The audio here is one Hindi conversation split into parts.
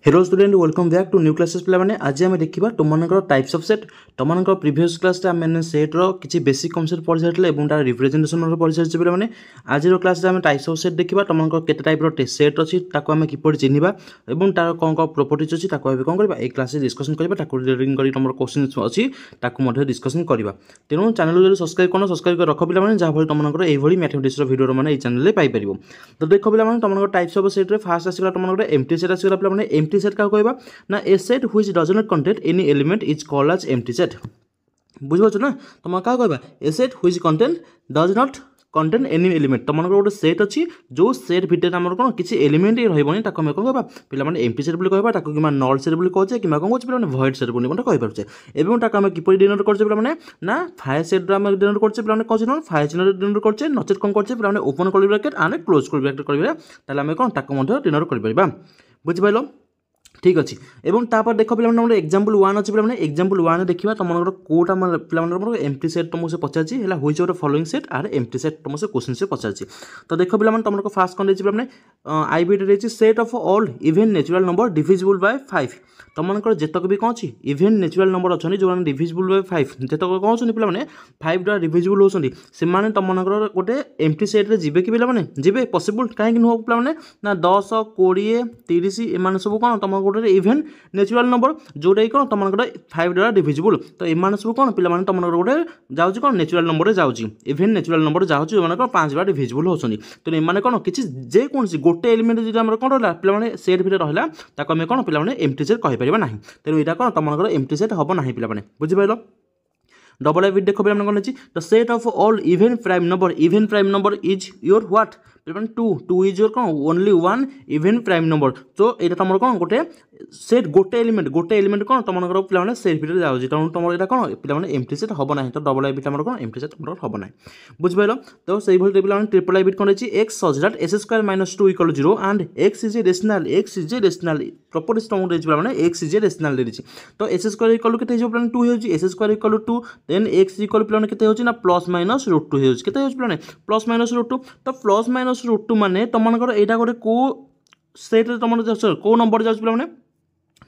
Hello student welcome back to new classes पे आज आम देखा तुम टाइप्स ऑफ सेट तुम प्रीवियस क्लास आम सेट्र किसी बेसिक कनसेप्ट पढ़ी सारी तार रिप्रेजेंटेशन पढ़ी सारी पे आज क्लास आम टाइप्स ऑफ सेट देखा तुम के टाइप्र सेट अच्छी आम किपर चिन्हवा और तार कौन कौन प्रॉपर्टीज अच्छी कौन करवा ये क्लास डिस्कसन करवा रिडिंग कर तुम क्वेश्चन अच्छी डिस्कसन करवा तेणु चैनल जो सब्सक्राइब कर सब्सक्राइब कर रख पे जहाँफल तुम ये मैथमेटिक्स वीडियो मैंने चैनल पाइपर तो देख पे तुम टाइप्स ऑफ सेट फास्ट आसला तुम एम्प्टी सेट आसला पे एम्प्टी सेट क्या कहवा ना a set which does not contain any element is called as empty set बुझिपारछ ना तुम क्या कहवा a set which contain does not contain any element तुम गोटे सेट अच्छी जो सेट भितर आम कौन किसी एलिमेंट ही रही कौन कहवा पे एम्प्टी सेट कहवा कि नल सेट कहे कि कौन कहे भॉइड सेट कहीपे और आम किपर डिनोट करते ना फायर सेट डिनोट करते कौन फायर चिन्ह डिनोट करते नचेत कौन करते पे ओपन कर्ली ब्रैकेट आने क्लोज कर्ली ब्रैकेट करें कौन डिनोट कर बुझिपाल ठीक अच्छे और तापर देख पे एग्जांपल 1 अच्छे पे एग्जांपल 1 देखा तुम कौटा पे एम्प्टी सेट तुमको पचार है हुई गोटे following set are empty set तुमसे क्वेश्चन से पचार तो देख पे तुमको फास्ट कौन पे i B set of all even natural number divisible by 5 तुमको जितक भी कौन अच्छी इवेन नेचुरल नंबर अच्छे जो डिविजिबल बाय 5 जितक कौन अच्छे पे 5 द्वारा डिविजिबल होती से तुमको गोटे एम्प्टी सेट्रे जी कि पे जी पसिबल कहीं नुह पे ना 10 20 30 एम सब कौन तुम गोटे इवेन नेचुरल नंबर जोटा कि कौन तुम 5 द्वारा डिविजिबल तो एम सब कौन पे तुम गोटे जाऊँगी कौन नेचुरल नंबर जाऊँगी इवेन नेचुरल नंबर जाऊँगी जो कौन 5 द्वारा डिविजिबल होती तो एम कौन किसी जेकोसी गोटे एलिमेंट जो कौन रहा पे सेट भितर रहा आम कौन पे एम्प्टी सेट कहीपर ना तेणु यहाँ कौन तुम एम्प्टी सेट हम ना पे बुझिपाल डबल आई विथ देख पे कौन अच्छी the set of all even prime number is your what पे टू इज योर कौन only one even prime number तो यहाँ तुम कौन गोटे सेट गोटे एलिमेंट कौन तुम पे सेट भितर जाऊँगी तेणु तुम यहाँ कौन पे एम्प्टी सेट हम ना तो डबल आई विथ कौन एम्प्टी सेट तुम हम ना बुझिपाल तो से पे ट्रिपल आई विथ कौन अच्छी x such that s square minus 2 = 0 and x is a rational properties तुमको मैंने एक्स इज ए रेशनल दे तो एस स्क्वायर इक्वल के 2 हो s square equal 2 then x equal पे ना प्लस माइनस √2 हो पे प्लस माइनस √2 तो प्लस माइनस √2 माने तुमको यहाँ गोटे को सेट तुम कौ नंबर जाऊँ पे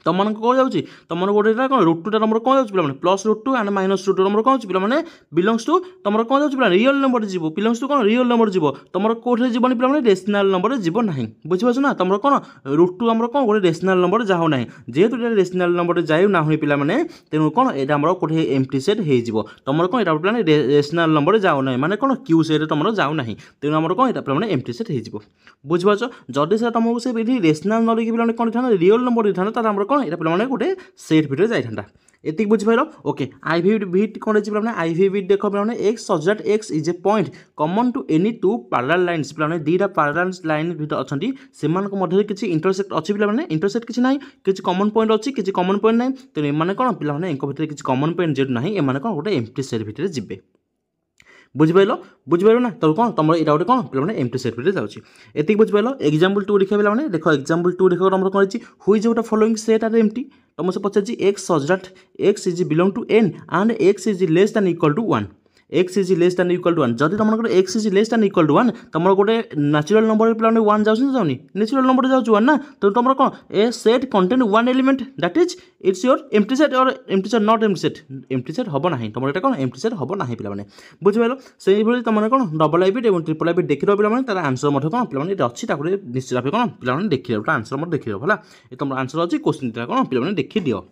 तुम कौन जाऊँगी तुम गोटे कौन √2 तुम कौन जाऊँ पे प्लस √2 एंड माइनस √2 तुम कौन पे बिलोंग्स टू तुम कौन जाऊँ पे रियल नंबर जीव बिलोंग्स टू कौन रियल नंबर जीव तुम कौटे जीवन पे रेशनल नंबर जीव ना बुझिपार ना तुम कौन √2 आम कौन गोटे रेशनल नंबर जाऊ ना जेहेतु रेशनल नंबर जाऊ ना पे तेणु कौन यहाँ गोटे एम्प्टी सेट हो तुम कौन यहाँ पे रेशनल नंबर जाऊ ना माने कौन क्यू सेट तुम जाऊ ना तेणु आम कौन यहाँ पे एम्प्टी सेट हो बुझिपार जदि से तुमको से रेशनल न लिखी कौन था रियल नंबर था कौन यहाँ पे गोटे सेट भितर जाता ये बुझिपार ओके आई भी कौन पे आई भी देख पे x such that x is a point common to any two parallel lines पे दुईटा पैरेलल लाइन भितर अच्छा से किसी इंटरसेक्ट अच्छी पे इंटरसेक्ट किसी ना किसी कॉमन पॉइंट अच्छी किसी कॉमन पॉइंट ना तेणु एम कौन पे भितर किसी कॉमन पॉइंट जेहतु ना एम कौन गोटे एम्प्टी सेट भितर जी बुझिपार ना तो कौन तुम यहाँ गोटे कौन पे एम्प्टी सेट भितर जाऊँगी ये बुझिपार एग्जांपल 2 देखा पे देख एग्जांपल 2 देख तुम कौन हुई गोटे फॉलोइंग सेट आर एम्प्टी तुमसे पचार X such that x is belong to N and x is less than equal to 1 X is less than equal to 1 जब तुम x is less than equal to 1 तुम गोटे नेचुरल नंबर पे 1 जाऊँगी नेचुरल नंबर जाऊँ 1 ना तो तुम कौन a set contain 1 element that is it's your empty set और empty set not empty set हम ना तुम यहाँ कौन एम्प्टी सेट हम ना पे बुझिपार से तुम कौन डबल आई बिट और ट्रिपल आई बिट देखिए पे तार आंसर कौन पे अच्छी निश्चित भाव कौन पे देखिए आंसर देखिए है तुम आंसर अच्छी क्वेश्चन कौन पे देखी दियो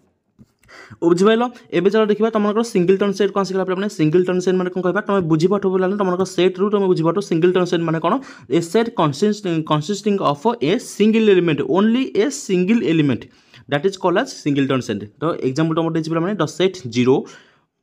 बुझिपाल एवं चलो देखा तुम सिंगलटन सेट कौन सिखला पे सिंगलटन सेट मैंने कौन कह तुम बुझीपाठ बोला तुम सेट रु तुम बुझीपाठ सिंगलटन सेट मैंने कौन a set consisting of a single element only a single element that is called as singleton set तो एग्जांपल तुम पे द सेट 0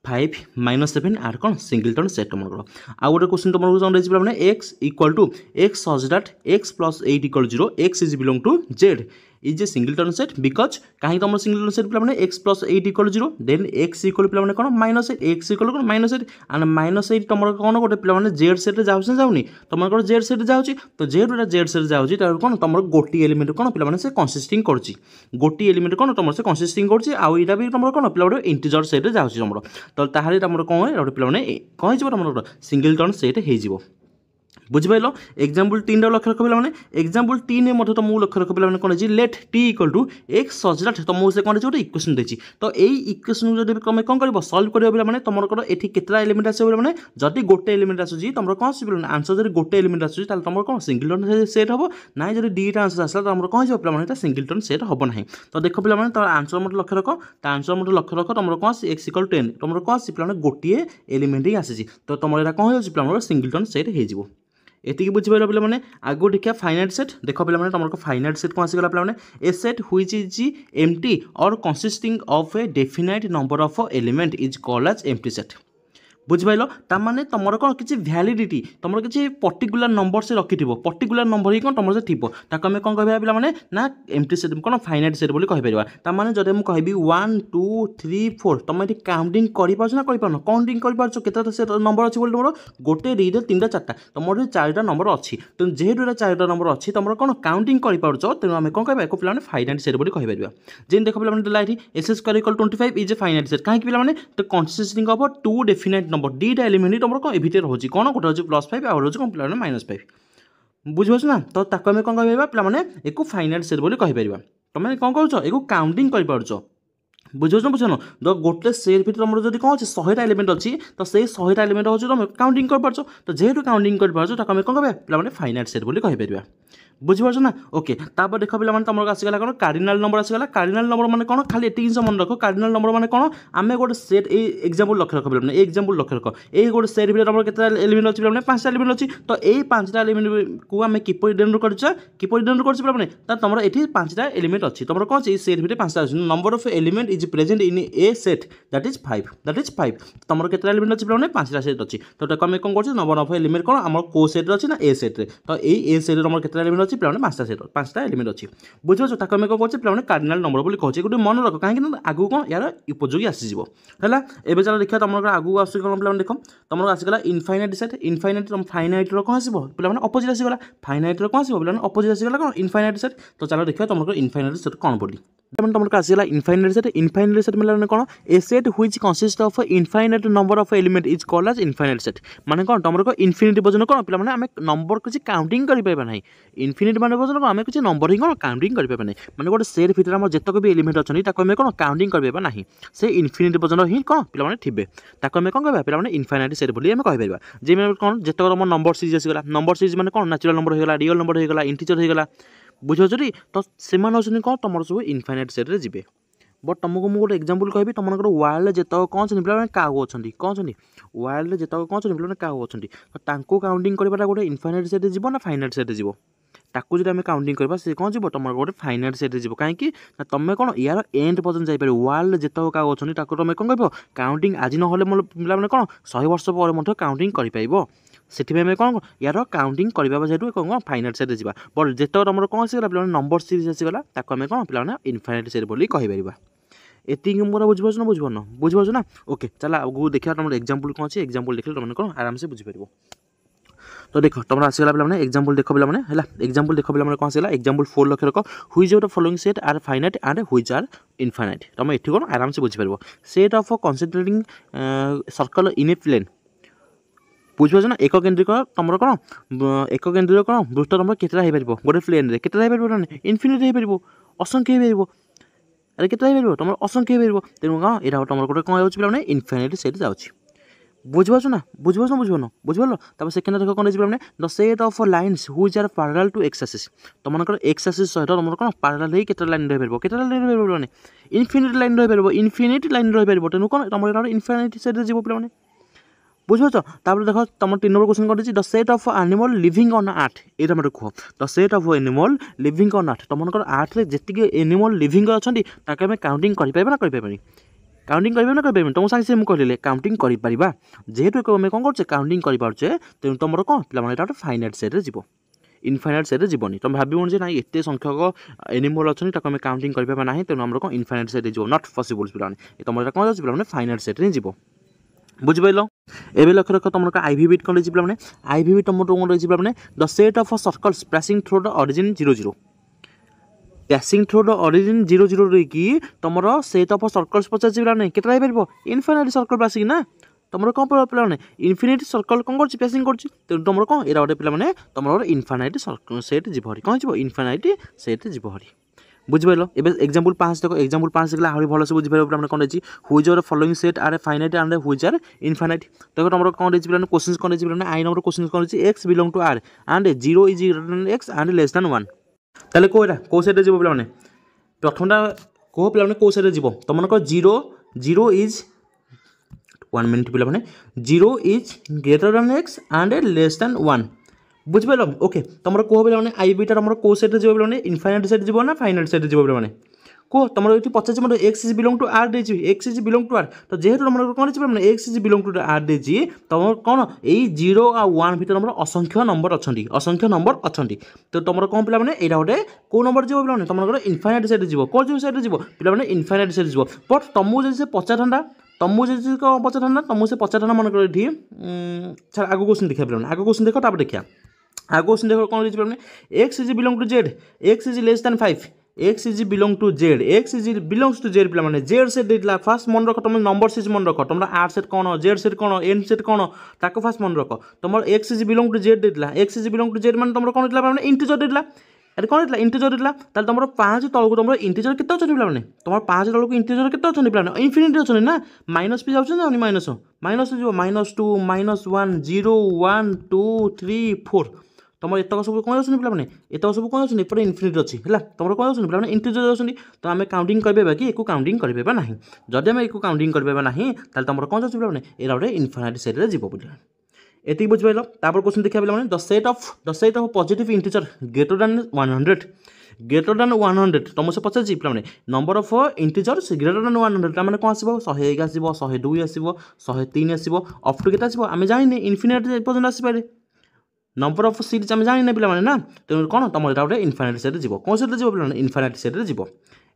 5 -7 आर कौन सिंगलटन सेट तुम आउ गोटे क्वेश्चन तुम पे X equal to x such that X plus 8 = 0 X is belong to Z is a singleton set because कहीं तुम सिंगलटन सेट पे X plus 8 = 0 then x equal पे कौन -8 एक्स इक्वल कौन -8 एंड -8 तुम कौन गोटे पे जेड सेट जाऊँ जाऊनी तुम कौन जेड सेट जाऊँगी तो जेड जेड सेट जाऊँगी कौन तुम गोटी एलिमेंट कौन पे से कंसिस्टिंग करची गोटी एलिमेंट कौन तुम से कंसिस्टिंग करची आउ यहाँ भी तुम कौन पे इंटीजर सेट जाऊँगी तुम तो ताहले तुम कौन पे कौन तुम सिंगलटन सेट हो बुझिपाल एग्जाम्पल 3 लक्ष्य रख पे एग्जाम्पल 3 मध्य तुमको लक्ष्य रख पे कौन है let T equal to x such that तुमको से कौन गोटे इक्वेशन देती तो यही इक्वेशन जब तुम कौन कर सल्व कर मैंने तुम ये केतटा एलिमेंट आसो मैंने जब गोटे एलिमेंट आसूँ तुम कौन आस आंसर जब गोटे एलिमेंट आसूँ तुम कौन सिंगलटन सेट हम ना जब दुईटा आंसर आसला तुम कौन हो सिंगलटन सेट हम ना तो देख पे तो आंसर मत लक्ष्य रख तो आंसर मत लक्ष्य रख तुम कौन एक्स इक्वल 10 तुम कौन पे गोटे एलिमेंट ही आसी तो तुम यहाँ कौन हो सिंगलटन सेट हो एति बुझिपार पे मैंने आगो देखिए फाइनाइट सेट देख पे तुम फाइनाइट सेट कौन आसगला पे ए set which is empty or consisting of a definite number of element is called as empty set बुझिपाल तार तुम कौन किसी भैलीडिटी तुम किसी पर्टिकुलर नंबर से रखि पर्टिकुलर नंबर ही कौन तुम से थी ताको आम कौन कह पे ना एम्प्टी सेट कौन फाइनाइट सेट बोली कहीपर तार जब मुझे कहि 1 2 3 4 तुम ये काउंटिंग कर काउंटिंग कर नंबर अच्छी बोली तुम गोटे दुईटा तीन चार्टा तुम चार्टा नंबर अच्छी तो जेहेतु चार्टा नंबर अच्छी तुम कौन काउंटिंग कर तेणु आम कौन कह पे फाइनाइट सेट बोली कहीपर जेन देख पे S square equal 25 is a finite set कहीं पे तो कंसिस्टिंग ऑफ 2 डेफिनाइट नंबर दुईटा एलिमेंट तुम कौन ए रोचे कौन गोटे हूँ +5 आउ हूँ कौन पे -5 बुझिपार ना तो ताको आम कौन कह पे एक फाइनाइट सेट बोली कहीपर तुम कौन कर एक काउंटिंग कर बुझे बुझन तो गोटे सेट भर तुम जब कौन 100टा एलिमेंट अच्छी तो से 100टा एलिमेंट हो तुम काउंटिंग कर तो जेहेतु काउंटिंग कर कौन कह पे फाइनाइट सेट बोली कहीपर बुझिपार ना ओके तापर देख पे तुम आसगला कौन कार्डिनाल नंबर आसगला कार्डिनाल नंबर मैंने कौन खाली एति जिन मन रख कार्डिनाल नंबर मैंने कौन आम गोटे सेट एग्जाम्पल लक्ष्य रख पे एग्जाम्पल लक्ष्य रख ये गोटे सेट भर तुम के एलिमेंट अच्छी पे 5टा एलिमेंट अच्छी तो यही 5टा एलिमेंट को आम किपर डिनोट कर तुम ये 5टा एलिमेंट अच्छी तुम कौन सेट भर 5टा number of element is present in A set that is 5 तुम के एलिमेंट अच्छी पे 5टा सेट अच्छी तो आम कौन कर नंबर ऑफ एलिमेंट कौन आम को सेट अच्छी ना ए सेट तो ये सेट तुम के एलिमेंट अच्छी पे 5टा सेट 5टा एलिमेंट अच्छी बुझे ताको आम कौन कर पे कार्डिनाल नंबर बोली कहते गोटे मन रख कहीं आगू कौन यार उपयोगी आसीज है एवं चलो देखिए तुम आगू आस पे देख तुम आसगला इनफाइनाइट सेट इनफाइनाइट तुम फाइनाइट कौन आस पे अपोजिट आसगला फाइनाइट कौन आस पे अपोजिट आसगला कौन इनफाइनाइट सेट तो चलो देखिए तुम इनफाइनाइट सेट कौन बोली तुम आसगला इनफाइनाइट सेट मतलब कौन a set which consist of infinite number of element is called as infinite set माने कौन तुम इनफिनिटी पर्यंत कौन पे आम नंबर किसी काउंटिंग कर ना इनफिनिटी मान पर्यंत आम किसी नंबर ही कौन काउंटिंग कर ना मैंने गोटे सेट भर आम जितक भी एलिमेंट अच्छी आम कौन काउंटिंग कर ना से इनफिनिटी पर्यंत ही कौन पे थे ताको आम कौन कह पे इनफाइनाइट सेट बोली आम कहीपर जे कौन जितक तुम नंबर सीरीज आसगला नंबर सीरीज मैंने कौन नेचुरल नंबर होगा रियल नंबर होगा इंटीजर होगा बुझे तो से कौन तुम सब इनफाइनाइट सेट्रे जी बट तुमको मुझे गोटे एग्जाम्पल कहि तुम वर्ल्ड जितक कौन पे काऊ अच्छा कौन वर्ल्ड जितक कौन पे काऊ अच्छा तो काउंटिंग करवाटा गोटे इनफाइनाइट सेट जीव ना फाइनाइट सेट जीव ताकू जो आम काउंटिंग करवा से कौन जीव तुम गोटे फाइनाइट सेट जीव कहीं तुम कौन यार एंड पर्यंत जापर वर्ल्ड जितक काऊ अच्छा तुम कौन कह काउंटिंग आज ना पे कौन 100 वर्ष पर काउंटिंग कर से कौन यार काउंटिंग करवा जेहतु कौन फाइनाइट सेट जावा बट जितक तुम कौन आसगला पे नंबर सीरीज आसगला आम कौन पे इनफाइनाइट सेट बोली कहीपर एति मोर बुझिपार ना बुझिपार ना ओके चल आगू देखिए तुम एग्जाम्पल कौन अच्छे एग्जाम्पल देख तुम कौन आराम से बुझीपार तो देख तुम आसगला पे एग्जाम्पल देख पे है एग्जाम्पल देख पे कौन आसगला एग्जाम्पल 4 लक्ष्य रख which of the following set are finite and which are infinite तुम ये कौन आराम से बुझीपार set of concentrating circle in a plane बुझिपार ना एक केन्द्रिक तुम कौन एक केन्द्रिक कौन वृत्त तुम केतटा हो गोटे प्लेन में केतटा हो इनफिनिट हो असंख्य हो अरे केतटा हो तुम असंख्य हो तेणु कौन यहाँ तुम गोटे कौन हो इनफाइनाइट सेट जाऊँगी बुझिपार ना बुझिपार तब सेकेंड देख कौन पे the set of lines which are parallel to x axis तुम एक्स एक्सिस सहित तुम कौन पैरेलल ही केतटा लाइन रही केतटा लाइन रही इनफिनिट लाइन रही इनफिनिट लाइन रही तेणु कौन तुम इनफाइनाइट सेट जीव पे बुझे तापर देख तुम 3 नंबर क्वेश्चन कर the set of animal living on earth ये तुम कह the set of animal living on earth तुम अर्थ में जी एनिमल लिविंग अच्छा आम काउंटिंग कर ना कर काउंटिंग कर ना कर तुम सागे मुझे कहले काउंटिंग कर जेहेतु आम कौन कर काउंटिंग करें तेणु तुम कौन पे फाइनाइट सेट्रे जीव इनफाइनाइट सेट्रे जीवन तुम भाव जे ना एत संख्यक एनिमल अच्छा आम काउंटिंग कर ना तेणु आम कौन इनफाइनाइट सेट्रे जीव नॉट पॉसिबल पे तुम कौन अच्छे फाइनाइट सेट्रे जीव बुझिपाल एवं लक्ष्य रख तुम आईवी बिट कौन रही पे आईवी बिट तुम कौन रही पे the set of circles passing through the origin 0 passing through the origin 0 रही तुम सेट ऑफ सर्कल्स पचार पे केतटा हो इनफाइनाइट सर्कल पासिंग ना तुम कौन पे इनफिनिट सर्कल कौन कर पेसिंग कर तुम कौन ये गोटे पे तुम इनफाइनाइट सेट जीव हरी कौन जीव इनफाइनाइट सेट जीव हरी बुझिपार एवं एक्जाम्पल 5 देख एक्जाम्पल 5 देखा आहरी भलसे बुझिपार पे कौन रही which are following set are finite and which are infinite देखो तुम कौन रही पे क्वेश्चन कौन रही पे आई नंबर क्वेश्चन कौन रही x belong to R and 0 is greater than x and less than 1 ताले को सेट जीव पे प्रथमटा कह पे कौ सेट जीव तुम 0 इज 1 मिनट पे 0 is greater than x and less than 1 बुझिपार ओके तुम कह पे आई बीटा तुम कौ सेट जीव पे इनफाइनाइट सेट जीव ना फाइनाइट सेट जीव पे कह तुम ये पचार मतलब x is belong to R देजी x is belong to R तो जेहेतु तुम कौन रही x is belong to R देजी तुम कौन यही 0 आ 1 भर तुम असंख्य नंबर अच्छा तो तुम कौन पे यहाँ गोटे कौ नंबर जीव पे तुम इनफाइनाइट सेट जीव कौन जो सेट जीव पे इनफाइनाइट सेट जीव बट तुमको जब से पचार था तुमको जब पचार था तुमको से पचार था मन कर आगे क्वेश्चन देखा पे आगे क्वेश्चन देख देखा आगे क्वेश्चन देख कौन रही x is belong to Z x is less than 5 x is belong to Z x is belongs to Z पे जेड सेट देता फास्ट मन रख तुम नंबर सीज मन रख तुम आर सेट कौन जेड सेट कौन एन सेट कौन ताको फास्ट मन रख तुम x is belong to Z देता x is belong to Z मैंने तुम कौन देता इंटीजर देता अरे कौन देता इंटीजर देता तुम 5 तलक तुम इंटीजर के पे तुम 5 तलक इंटीजर के पे इनफिनिटी अच्छे ना माइनस भी जाऊँ माइनस माइनस जो -2 -1 0 1 2 3 4 तुम एतक सब कौन जाऊँ पे एतक सब कौन जाऊँ एपटे इनफिनिट अच्छी है तुम कौन जाऊँ पे इंटीजर जाऊँ तो आम काउंटिंग करपा कि एक काउंटिंग करपा ना जदि आम एक काउंटिंग करपा ना तुम कौन जाऊँ पे ये गोटे इनफाइनाइट सेट जीव बोली एति बुझिपार तापर क्वेश्चन देखा पे the set of positive integer greater than 100 तुमसे पचार पे number of integers greater than 100 मैंने कौन आसो 101 आसो 102 आसो 103 आसो अप टू केटा आसो आम जाने इनफिनिट पर्यटन आसपे नंबर ऑफ सीरीज आम जाने पे ना तेणु कौन तुम यहाँ गोटे इनफाइनाइट सेट जीव कौन सेट जीव पे इनफाइनाइट सेट जीव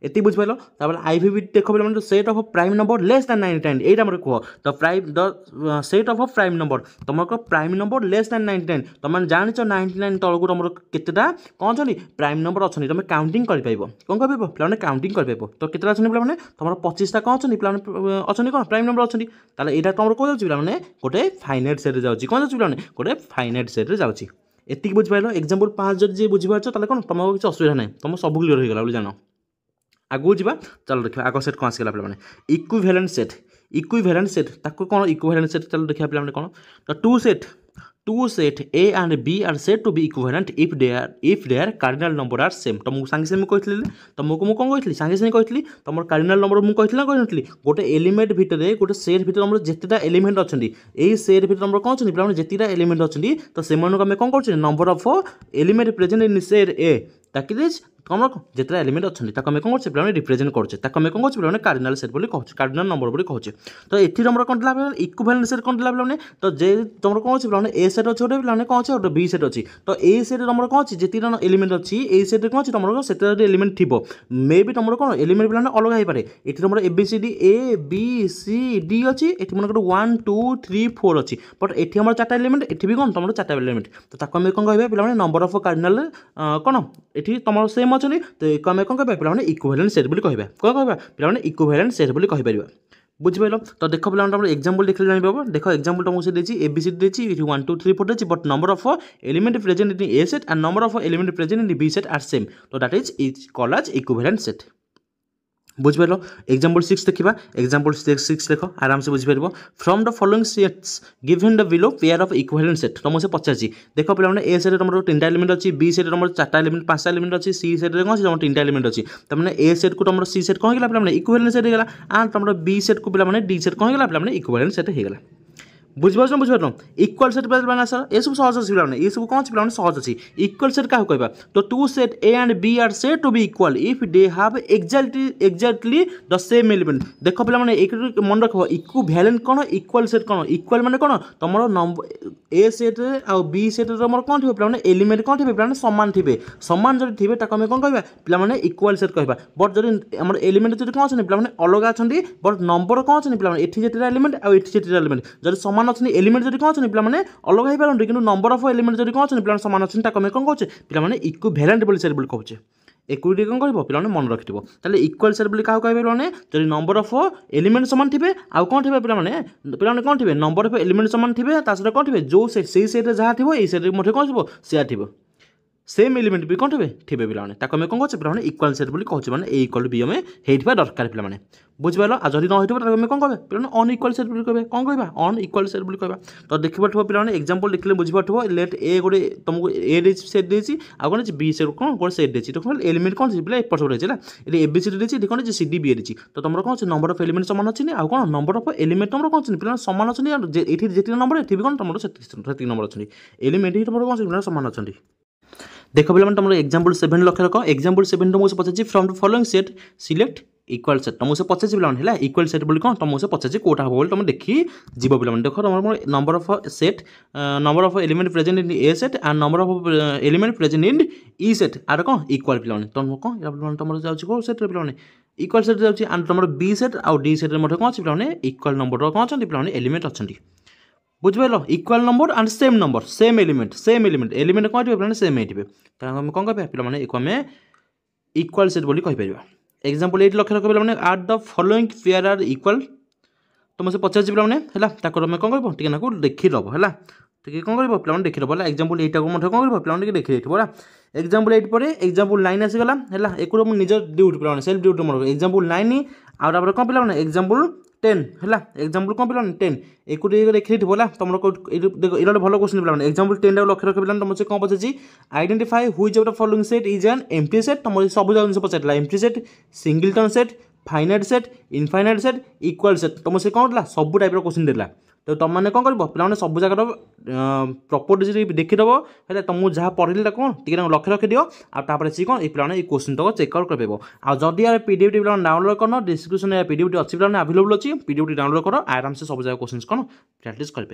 एति बुझिपार तापर आई भी देख पे set of prime number less than 99 एटा हमर कह the set of prime number तुम प्राइम नंबर लेस देन 99 तुम जान 99 तलक तुम केतेटा कौन अच्छी प्राइम नंबर अच्छी तुम काउंटिंग कर कौन कर पे काउंटिंग कर तो केतेटा अच्छी पे तुम 25टा कौन अच्छी पे अच्छी कौन प्राइम नंबर अच्छी ताले एटा तुम कौन जाऊँ पे गोटे फाइनाइट सेट जाऊँगी कौन जाऊँ पे गोटे फाइनाइट सेट जाऊँगी एति बुझिपार एक्जाम्पल 5 जब जी बुझीपार कौन तुम किसी असुविधा ना तुम सब क्लियर हो गला बोली जान आगू जा चलो देखा आग सेट कौन आसगला पे इक्विवेलेंट सेट ताको कौन इक्विवेलेंट सेट चलो देखा पे कौन तो two set A and B are set to be equivalent if their cardinal number are same तुमको सांगे सांगे कही तुमको मुझे कौन कही सांगे सांगे कही तुम कार्डिनल नंबर मुझे कही ना कही गोटे एलिमेंट भितर गोटे सेट भितर तुम जितेटा एलिमेंट अच्छा यही सेट भितर तुम कौन अच्छी पे जितेटा एलिमेंट अच्छी तो से आम कौन कर number of element present in set A that is तुम जितना एलिमेंट अच्छा आम कौन कर रिप्रेजेंट करछे आम कौन कर कार्डिनल सेट बोली कहूँ कार्डिनल नंबर बोली कहूँ तो ये तुम कौन दिला इक्विवेलेंट सेट कौन दिला पे तो जे तुम कौन अच्छे ए सेट अच्छे गोटे पे कौन अच्छे गोटे बी सेट अच्छी तो ए सेट तुम कौन अच्छी जितना एलिमेंट अच्छी ए सेट कौन अच्छी तुम से एलिमेंट थी मे भी तुम कौन एलिमेंट पे अलग हो पाए ये तुम A B C D A B C D अच्छी ये मन 1 2 3 4 अच्छी बट ये आम 4टा एलिमेंट ये भी कौन तुम 4टा एलिमेंट तो आम कौन कह पे नंबर ऑफ कार्डिनल कौन ये तुम सेम अच्छी तो आम कौन कह पे इक्विवेलेंट सेट बोली कहबा कौन कहबा पे इक्विवेलेंट सेट बोली कहि परिबा बुझिपार तो देख पे एग्जाम्पल देख जान देख एग्जाम्पल तुमको से देती A B C D 1 2 3 4 but number of element present in A set and number of element present in B set are same तो that is called as equivalent set बुझिपार एग्जाम्पल 6 देखा एग्जाम्पल 6 देख आराम से बुझीपार from the following sets given the below pair of equivalent set तुमसे पचार देख पे ए सेट तुम 3टा एलिमेंट अच्छी बी सेट तुम 4टा एलिमेंट 5टा एलिमेंट अच्छी सी सेट कौन तुम 3टा एलिमेंट अच्छी तमें ए सेट को तुम सी सेट कौन है इक्विवेलेंट सेट होगा एंड तुम बी सेट को पे डी सेट कौन है इक्विवेलेंट सेट होगा बुझिपार बुझिपार इक्वल सेट पे सर ये सब सहज अच्छी पे ये सब कौन अच्छी पे सहज अच्छी इक्वल सेट क्या कहवा तो two set A and B are set to be equal if they have exactly the same element देख पे एक मन रख इक्विवेलेंट कौन इक्वल सेट कौन इक्वल माने कौन तुम नंबर ए सेट आ बी सेट तुम कौन थे पे एलिमेंट कौन थे पे सामान थे सामान जब थे आम कौन कहवा पे इक्वल सेट कहवा बट जब आम एलिमेंट जो कौन अच्छे पे अलग अच्छा बट नंबर कौन अच्छे पे ये जितना एलिमेंट आउ ये एलिमेंट जब सामान अच्छे एलिमेंट जो कौन अच्छे पे अलग हो पारे कि नंबर ऑफ एलिमेंट जो कौन अच्छे पे सामान अच्छे आम कौन कहे पे इक्विवेलेंट बोली सेट बोली कहूँ एकुटी कौन कर पे मन रखी ताले इक्वल सेट बोली क्या कहे पे जब नंबर ऑफ एलिमेंट सामान थे आउ कौन थे पे कौन थे नंबर ऑफ एलिमेंट सामान थे सहित कौन थे जो से सेट जहाँ थी ये सेट कौन थो सेया थी सेम एलिमेंट भी कौन थे थे पे ताको कौन कहे पे इक्वल सेट बोली कहूँ मैंने ए इक्वल बी हमें होता दरकार पे बुझिपार आ जदि नई पे कौन कहे पे अनइक्वल सेट बोली कहे कौन कह अनइक्वल सेट बोली कह तो देखिए पे एग्जांपल देखिए बुझिपार लेट ए गोटे तुमको ए सेट देती आ कौन बी सेट कौन गोटे सेट देती तो एलिमेंट कौन से पे एपट सेट है ये ए बी सी डी कौन सी डी बी देती तो तुम कौन नंबर ऑफ एलिमेंट सामान अच्छी आ कौन नंबर ऑफ एलिमेंट तुम कौन पे सामान अच्छी ये जी नंबर ये कौन तुम से नंबर अच्छी एलिमेंट ही तुम कौन से सामान अच्छी देख पे तुम एग्जांपल 7 लक्ष्य रख एग्जांपल 7 तुमको पचार from the following set select equal set तुमको पचार पे इक्वल सेट बोली कौन तुमको पचार कौटा हम बोली तुम देखी जीव पे देख तुम number of set number of element present in A set and number of element present in E set are कौन इक्वल पे तुम कौन तुम जाऊँ सेट पे इक्वल सेट जाऊँगी एंड तुम बी सेट आउ डी सेट कौन अच्छे पे इक्वल नंबर कौन अच्छे पे एलिमेंट अच्छा बुझिपार equal number and same element element कौन पे सेम ये आम कौन कह पे आम इक्वल सेट बोली कहीपर एग्जांपल 8 लक्ष्य रख पे are the following pair are equal तुमसे पचार पे तुम कौन कर टे देखीदब है टे कौन कर पे देखीदब एग्जांपल 8 को कौन कर पे देखी है एग्जांपल 8 पर एग्जांपल 9 आसीगला है एक निज ड्यूटी पे सेल्फ ड्यूटी मोर एग्जांपल 9 आउे कौन पे एग्जांपल 10 है एग्जांपल कौन पे 10 एक देखी थोड़ा तुम ये भल क्वेश्चन पे एग्जांपल 10 लक्ष्य रख पे तुमसे कौन पचार identify which of the following set is an empty set तुम सब जिन पचार empty set singleton set finite set infinite set equal set तुमसे कौन था सब टाइप क्वेश्चन देला तो तुमने कौन कर पे सब जगह प्रॉपर्टी देखीदब है तुमको जहाँ पढ़े कौन टी लक्ष्य रखी दियो आपर सी कौन ये पे क्वेश्चन तक चेकआउट कर आदि यार पीडीएफ पे डाउनलोड कर डिस्क्रिप्शन पीडीएफ अच्छी पे अवेलेबल अच्छी पीडीएफ डाउनलोड कर आराम से सब जगह क्वेश्चन कौन प्रैक्टिस कर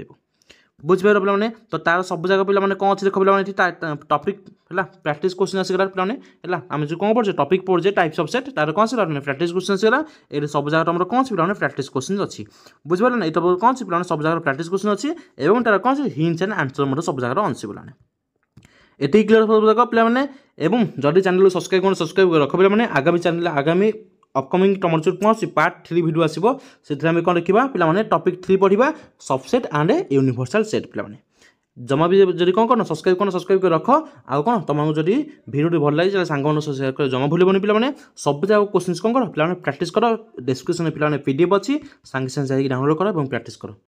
बुझिपार पे तो तार सब जगह पे कौन अच्छे देख पे टॉपिक है प्रैक्टिस क्वेश्चन आसगला पे आम जो कौन पढ़े टॉपिक पढ़े टाइप्स ऑफ सेट तार कौन से प्रैक्टिस क्वेश्चन आसगला ये सब जगह तुम कौन से पे प्रैक्टिस क्वेश्चन अच्छी बुझिपार ना ये कौन से पे सब जगह प्रैक्टिस क्वेश्चन अच्छी और तार कौन से हिंट्स एंड आंसर सब जगह अच्छी पे ये क्लियर सब जगह पे जदि चैनल सब्सक्राइब रख पे आगामी चैनल आगामी अपकमिंग तुम जो कौन सी पार्ट 3 वीडियो आसो से कौन देखा पे टॉपिक 3 पढ़ा सबसेट एंड यूनिवर्सल सेट पे जमा भी जब कौन कर सब्सक्राइब कर रख आउ कौन तुमको जब वीडियो भल लगे सांग सेयार कर जमा भूलनी पे सब जगह क्वेश्चन कौन कर पे प्रैक्टिस कर डिस्क्रिप्शन पे पीडीएफ अच्छी सांगे सांगे जाकर डाउनलोड कर प्रैक्टिस कर।